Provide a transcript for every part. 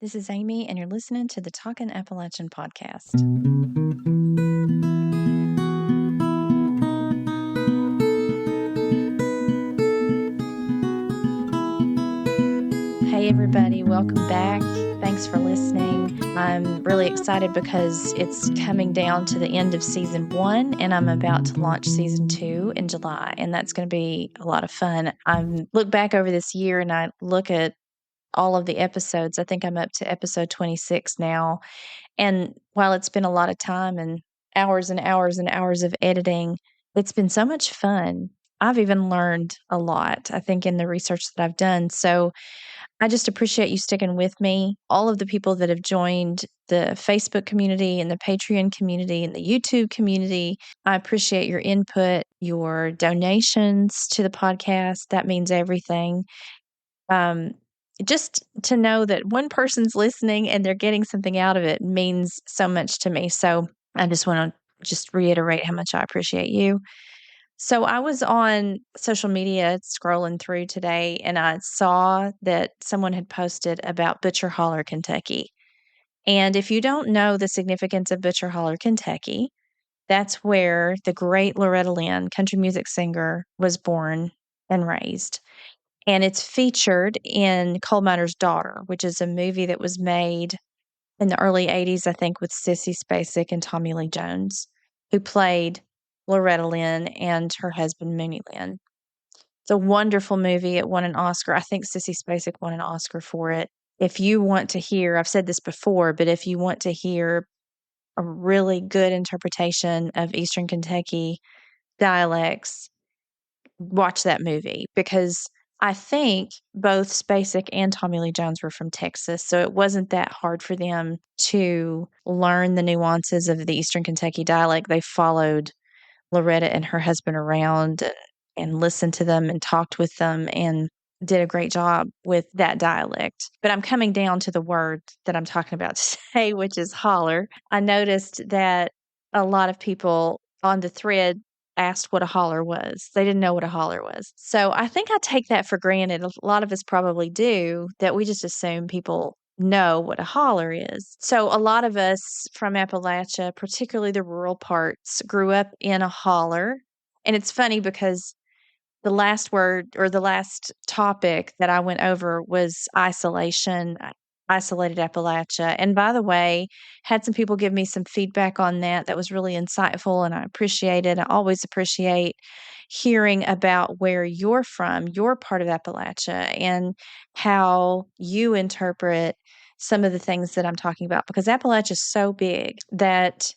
This is Amy, and you're listening to the Talkin' Appalachian podcast. Hey, everybody, welcome back. Thanks for listening. I'm really excited because it's coming down to the end of season 1, and I'm about to launch season 2 in July, and that's going to be a lot of fun. I look back over this year and I look at all of the episodes. I think I'm up to episode 26 now. And while it's been a lot of time and hours and hours and hours of editing, it's been so much fun. I've even learned a lot, I think, in the research that I've done. So I just appreciate you sticking with me. All of the people that have joined the Facebook community and the Patreon community and the YouTube community, I appreciate your input, your donations to the podcast. That means everything. Just to know that one person's listening and they're getting something out of it means so much to me. So I just want to just reiterate how much I appreciate you. So I was on social media scrolling through today and I saw that someone had posted about Butcher Holler, Kentucky. And if you don't know the significance of Butcher Holler, Kentucky, that's where the great Loretta Lynn, country music singer, was born and raised. And it's featured in Coal Miner's Daughter, which is a movie that was made in the early 80s, I think, with Sissy Spacek and Tommy Lee Jones, who played Loretta Lynn and her husband, Mooney Lynn. It's a wonderful movie. It won an Oscar. I think Sissy Spacek won an Oscar for it. If you want to hear, I've said this before, but if you want to hear a really good interpretation of Eastern Kentucky dialects, watch that movie because I think both Spacek and Tommy Lee Jones were from Texas, so it wasn't that hard for them to learn the nuances of the Eastern Kentucky dialect. They followed Loretta and her husband around and listened to them and talked with them and did a great job with that dialect. But I'm coming down to the word that I'm talking about today, which is holler. I noticed that a lot of people on the thread asked what a holler was. They didn't know what a holler was. So I think I take that for granted. A lot of us probably do, that we just assume people know what a holler is. So a lot of us from Appalachia, particularly the rural parts, grew up in a holler. And it's funny because the last word or the last topic that I went over was isolation, isolated Appalachia. And by the way, had some people give me some feedback on that. That was really insightful and I appreciate it. I always appreciate hearing about where you're from, your part of Appalachia, and how you interpret some of the things that I'm talking about, because Appalachia is so big that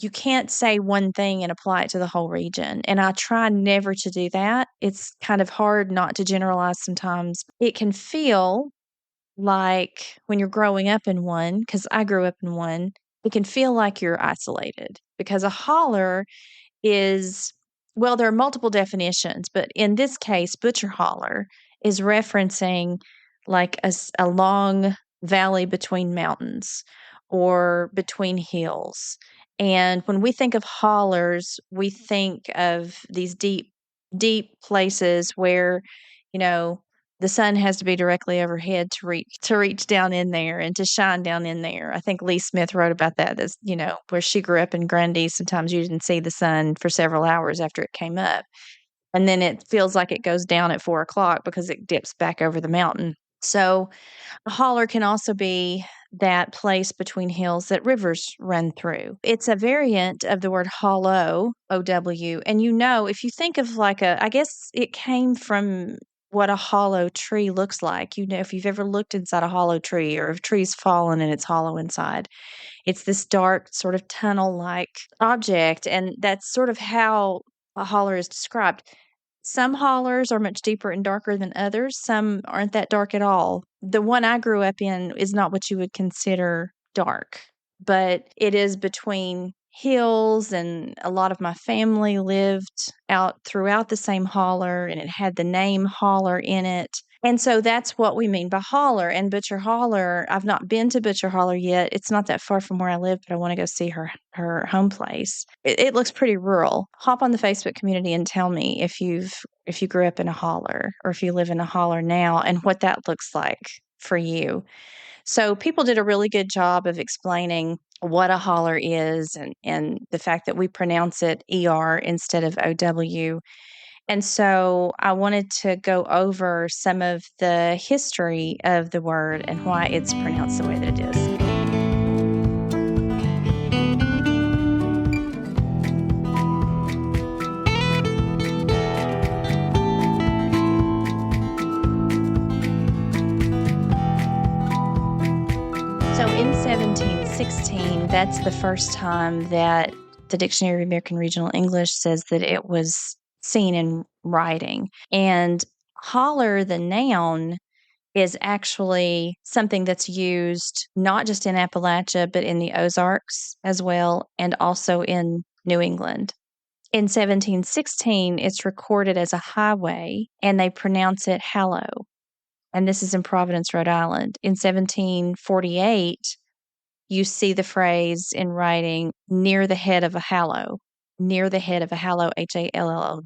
you can't say one thing and apply it to the whole region. And I try never to do that. It's kind of hard not to generalize sometimes. It can feel like when you're growing up in one, because I grew up in one, it can feel like you're isolated because a holler is, well, there are multiple definitions, but in this case, butcher holler is referencing like a long valley between mountains or between hills. And when we think of hollers, we think of these deep, deep places where, you know, the sun has to be directly overhead to reach down in there and to shine down in there. I think Lee Smith wrote about that as, where she grew up in Grundy, sometimes you didn't see the sun for several hours after it came up. And then it feels like it goes down at 4 o'clock because it dips back over the mountain. So a holler can also be that place between hills that rivers run through. It's a variant of the word hollow, O-W. And if you think of I guess it came from what a hollow tree looks like. If you've ever looked inside a hollow tree or if a tree's fallen and it's hollow inside, it's this dark sort of tunnel-like object. And that's sort of how a holler is described. Some hollers are much deeper and darker than others. Some aren't that dark at all. The one I grew up in is not what you would consider dark, but it is between hills, and a lot of my family lived out throughout the same holler, and it had the name Holler in it. And so that's what we mean by holler. And Butcher Holler, I've not been to Butcher Holler yet. It's not that far from where I live, but I want to go see her home place. It looks pretty rural. Hop on the Facebook community and tell me if you grew up in a holler or if you live in a holler now and what that looks like for you. So people did a really good job of explaining what a holler is and the fact that we pronounce it ER instead of OW. And so I wanted to go over some of the history of the word and why it's pronounced the way that it is. So in 1716, that's the first time that the Dictionary of American Regional English says that it was seen in writing. And holler, the noun, is actually something that's used not just in Appalachia, but in the Ozarks as well, and also in New England. In 1716, it's recorded as a highway, and they pronounce it hallow. And this is in Providence, Rhode Island. In 1748, you see the phrase in writing near the head of a hallow, near the head of a hallow, Hallow.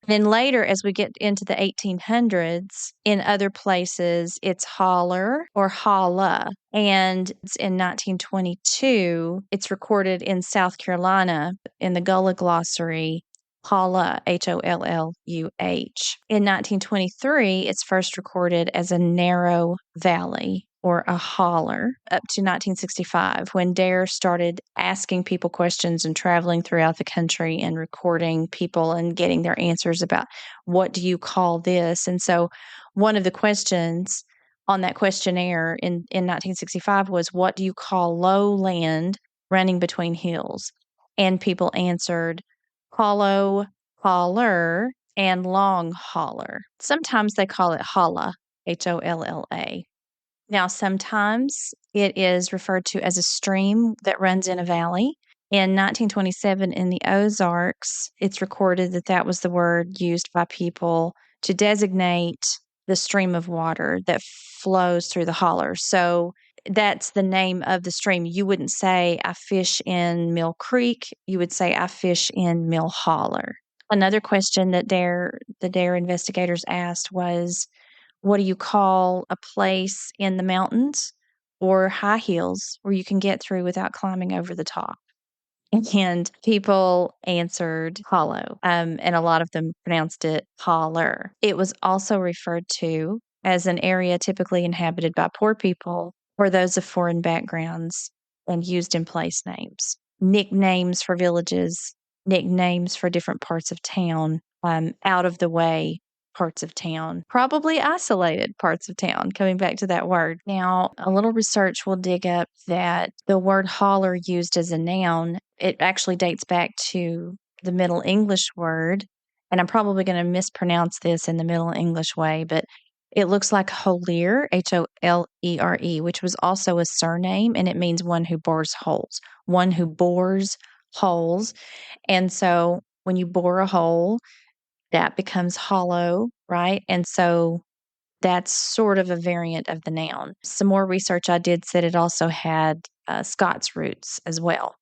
Then later, as we get into the 1800s, in other places, it's holler or holla. And in 1922, it's recorded in South Carolina in the Gullah glossary, holla, Holluh. In 1923, it's first recorded as a narrow valley or a holler up to 1965 when Dare started asking people questions and traveling throughout the country and recording people and getting their answers about what do you call this. And so one of the questions on that questionnaire in 1965 was, what do you call low land running between hills? And people answered hollow, holler, and long holler. Sometimes they call it holla, Holla. Now, sometimes it is referred to as a stream that runs in a valley. In 1927, in the Ozarks, it's recorded that that was the word used by people to designate the stream of water that flows through the holler. So that's the name of the stream. You wouldn't say, I fish in Mill Creek. You would say, I fish in Mill Holler. Another question that the Dare investigators asked was, what do you call a place in the mountains or high hills where you can get through without climbing over the top? And people answered hollow, and a lot of them pronounced it holler. It was also referred to as an area typically inhabited by poor people or those of foreign backgrounds and used in place names, nicknames for villages, nicknames for different parts of town, out of the way parts of town, probably isolated parts of town, coming back to that word. Now, a little research will dig up that the word holler used as a noun, it actually dates back to the Middle English word, and I'm probably going to mispronounce this in the Middle English way, but it looks like Holler, Hollere, which was also a surname, and it means one who bores holes, one who bores holes. And so when you bore a hole, that becomes hollow, right? And so that's sort of a variant of the noun. Some more research I did said it also had Scots roots as well.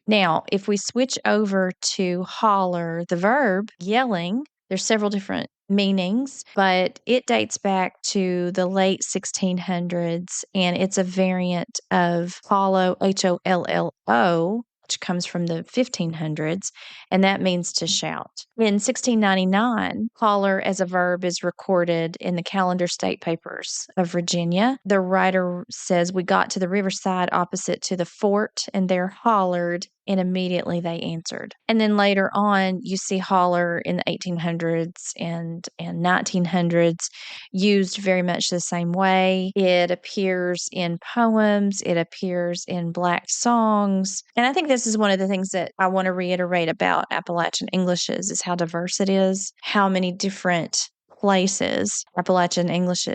Now, if we switch over to holler, the verb yelling, there's several different meanings, but it dates back to the late 1600s, and it's a variant of hollow, Hollo, which comes from the 1500s, and that means to shout. In 1699, holler as a verb is recorded in the Calendar State Papers of Virginia. The writer says, we got to the riverside opposite to the fort, and there hollered, and immediately they answered. And then later on, you see holler in the 1800s and 1900s used very much the same way. It appears in poems, it appears in Black songs. And I think this is one of the things that I want to reiterate about Appalachian English is how diverse it is, how many different places Appalachian English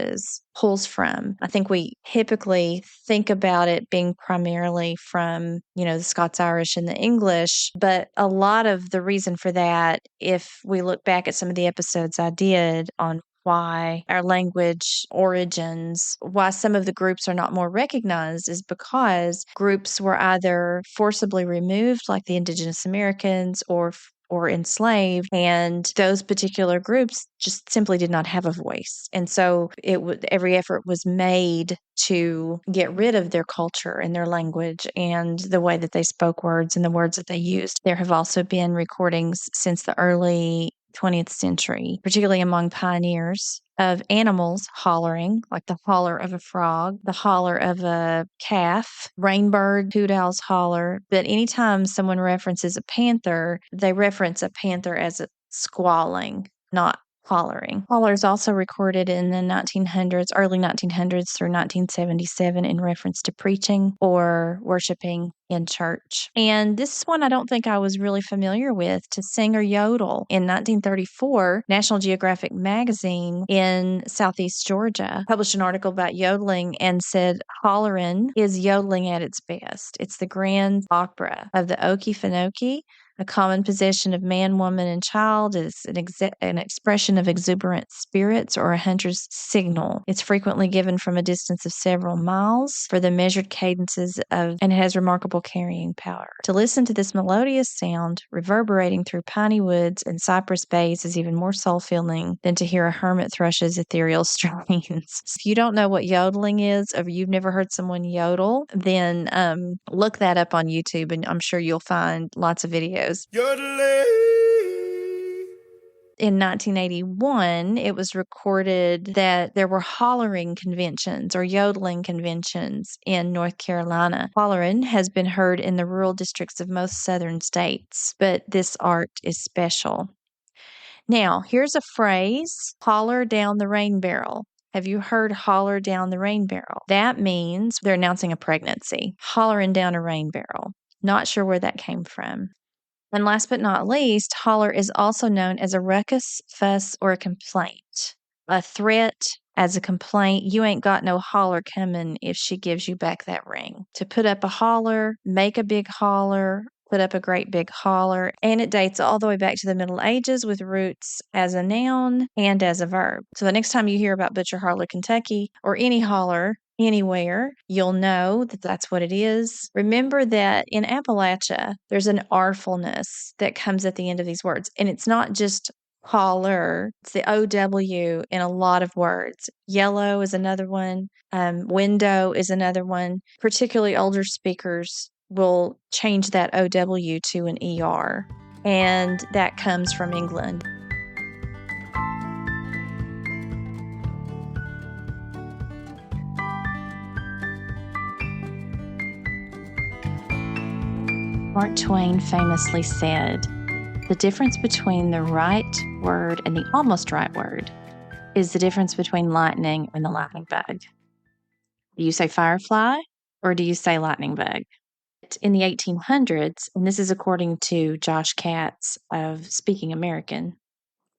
pulls from. I think we typically think about it being primarily from, the Scots-Irish and the English, but a lot of the reason for that, if we look back at some of the episodes I did on why our language origins, why some of the groups are not more recognized, is because groups were either forcibly removed, like the Indigenous Americans, or or enslaved. And those particular groups just simply did not have a voice. And so every effort was made to get rid of their culture and their language and the way that they spoke words and the words that they used. There have also been recordings since the early 20th century, particularly among pioneers, of animals hollering, like the holler of a frog, the holler of a calf, rainbird, hoot owl's holler. But anytime someone references a panther, they reference a panther as a squalling, not hollering. Holler is also recorded in the 1900s, early 1900s through 1977 in reference to preaching or worshiping in church. And this one I don't think I was really familiar with, to sing or yodel. In 1934, National Geographic magazine in Southeast Georgia published an article about yodeling and said hollerin' is yodeling at its best. It's the grand opera of the Okefenokee, a common possession of man, woman, and child. Is an expression of exuberant spirits or a hunter's signal. It's frequently given from a distance of several miles for the measured cadences and has remarkable carrying power. To listen to this melodious sound reverberating through piney woods and cypress bays is even more soul-filling than to hear a hermit thrush's ethereal strains. If you don't know what yodeling is, or you've never heard someone yodel, then look that up on YouTube, and I'm sure you'll find lots of videos. Yodeling. In 1981, it was recorded that there were hollering conventions or yodeling conventions in North Carolina. Hollering has been heard in the rural districts of most southern states, but this art is special. Now, here's a phrase, holler down the rain barrel. Have you heard holler down the rain barrel? That means they're announcing a pregnancy. Hollering down a rain barrel. Not sure where that came from. And last but not least, holler is also known as a ruckus, fuss, or a complaint. A threat as a complaint, you ain't got no holler coming if she gives you back that ring. To put up a holler, make a big holler, put up a great big holler, and it dates all the way back to the Middle Ages with roots as a noun and as a verb. So the next time you hear about Butcher Holler, Kentucky, or any holler anywhere, you'll know that that's what it is. Remember that in Appalachia, there's an artfulness that comes at the end of these words, and it's not just holler, it's the OW in a lot of words. Yellow is another one. Window is another one. Particularly older speakers will change that OW to an ER, and that comes from England. Mark Twain famously said, "The difference between the right word and the almost right word is the difference between lightning and the lightning bug." Do you say firefly or do you say lightning bug? In the 1800s, and this is according to Josh Katz of Speaking American,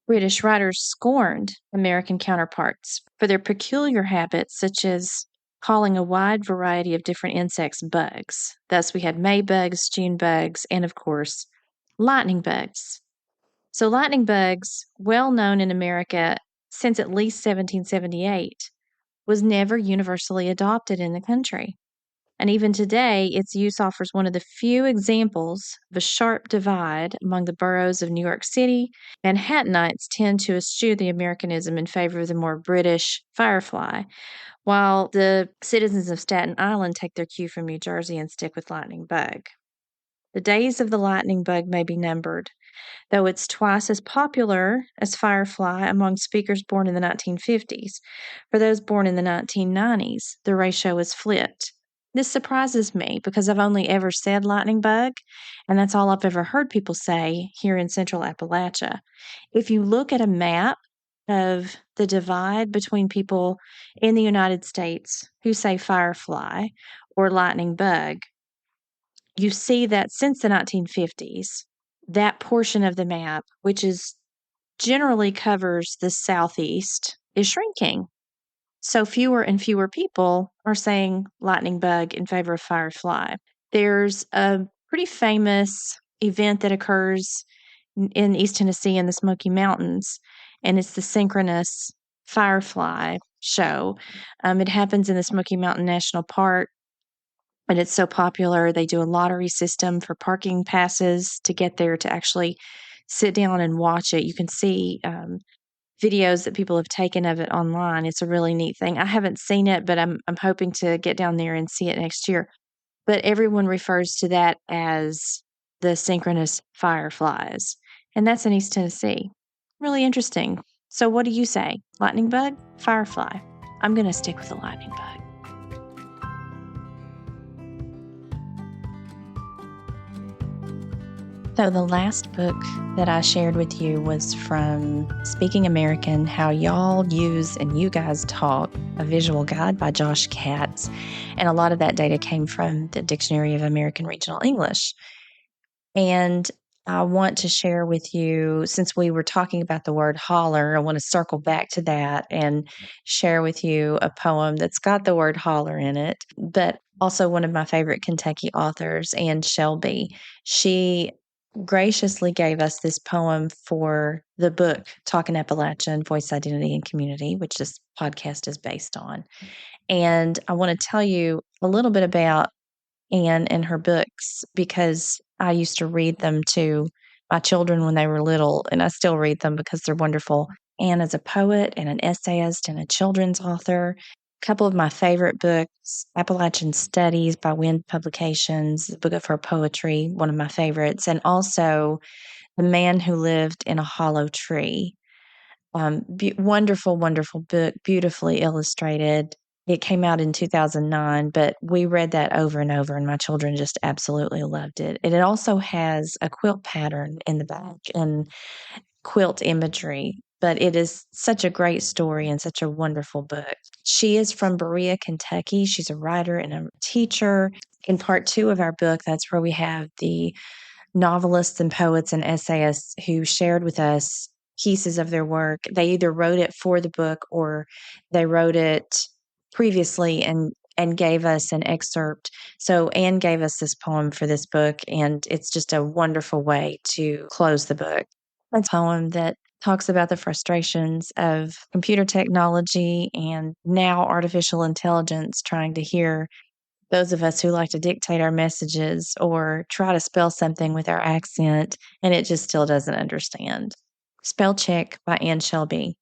British writers scorned American counterparts for their peculiar habits, such as calling a wide variety of different insects bugs. Thus, we had May bugs, June bugs, and of course, lightning bugs. So, lightning bugs, well known in America since at least 1778, was never universally adopted in the country. And even today, its use offers one of the few examples of a sharp divide among the boroughs of New York City. Manhattanites tend to eschew the Americanism in favor of the more British Firefly, while the citizens of Staten Island take their cue from New Jersey and stick with lightning bug. The days of the lightning bug may be numbered, though it's twice as popular as Firefly among speakers born in the 1950s. For those born in the 1990s, the ratio is flipped. This surprises me because I've only ever said lightning bug, and that's all I've ever heard people say here in Central Appalachia. If you look at a map of the divide between people in the United States who say firefly or lightning bug, you see that since the 1950s, that portion of the map, which is generally covers the Southeast, is shrinking. So fewer and fewer people are saying lightning bug in favor of firefly. There's a pretty famous event that occurs in East Tennessee in the Smoky Mountains, and it's the synchronous firefly show. It happens in the Smoky Mountain National Park, and it's so popular. They do a lottery system for parking passes to get there to actually sit down and watch it. You can see videos that people have taken of it online. It's a really neat thing. I haven't seen it, but I'm hoping to get down there and see it next year. But everyone refers to that as the synchronous fireflies, and that's in East Tennessee. Really interesting. So what do you say? Lightning bug? Firefly? I'm going to stick with the lightning bug. So the last book that I shared with you was from Speaking American, How Y'all Use and You Guys Talk, a visual guide by Josh Katz. And a lot of that data came from the Dictionary of American Regional English. And I want to share with you, since we were talking about the word holler, I want to circle back to that and share with you a poem that's got the word holler in it, but also one of my favorite Kentucky authors, Anne Shelby. She graciously gave us this poem for the book Talking Appalachian, Voice, Identity, and Community, which this podcast is based on. And I want to tell you a little bit about Anne and her books because I used to read them to my children when they were little, and I still read them because they're wonderful. Anne is a poet and an essayist and a children's author. A couple of my favorite books, Appalachian Studies by Wind Publications, the book of her poetry, one of my favorites, and also The Man Who Lived in a Hollow Tree. Wonderful, wonderful book, beautifully illustrated. It came out in 2009, but we read that over and over, and my children just absolutely loved it. And it also has a quilt pattern in the back and quilt imagery, but it is such a great story and such a wonderful book. She is from Berea, Kentucky. She's a writer and a teacher. In part 2 of our book, that's where we have the novelists and poets and essayists who shared with us pieces of their work. They either wrote it for the book or they wrote it previously and gave us an excerpt. So Anne gave us this poem for this book, and it's just a wonderful way to close the book. It's a poem that talks about the frustrations of computer technology and now artificial intelligence trying to hear those of us who like to dictate our messages or try to spell something with our accent, and it just still doesn't understand. Spellcheck by Anne Shelby.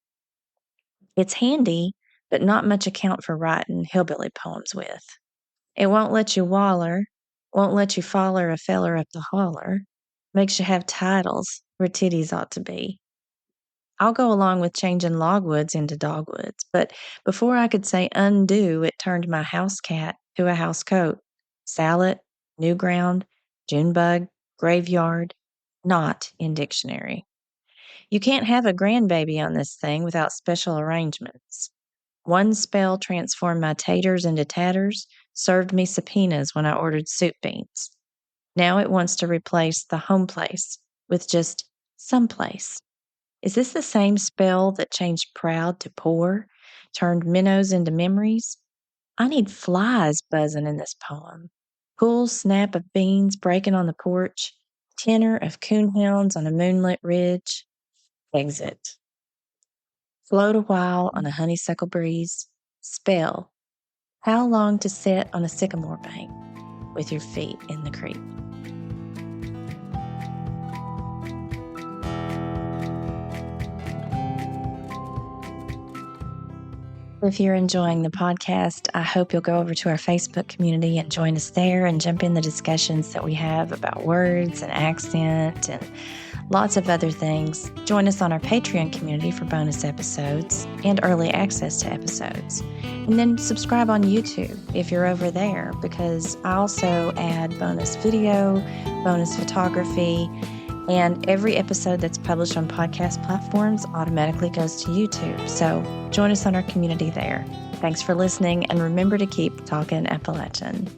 It's handy, but not much account for writing hillbilly poems with. It won't let you waller, won't let you foller a feller up the holler, makes you have titles where titties ought to be. I'll go along with changing logwoods into dogwoods, but before I could say undo, it turned my house cat to a house coat. Salad, new ground, Junebug, graveyard, not in dictionary. You can't have a grandbaby on this thing without special arrangements. One spell transformed my taters into tatters, served me subpoenas when I ordered soup beans. Now it wants to replace the home place with just someplace. Is this the same spell that changed proud to poor, turned minnows into memories? I need flies buzzing in this poem. Cool snap of beans breaking on the porch, tenor of coonhounds on a moonlit ridge. Exit. Float a while on a honeysuckle breeze. Spell. How long to sit on a sycamore bank with your feet in the creek? If you're enjoying the podcast, I hope you'll go over to our Facebook community and join us there and jump in the discussions that we have about words and accent and lots of other things. Join us on our Patreon community for bonus episodes and early access to episodes. And then subscribe on YouTube if you're over there, because I also add bonus video, bonus photography, and every episode that's published on podcast platforms automatically goes to YouTube. So join us on our community there. Thanks for listening, and remember to keep talking Appalachian.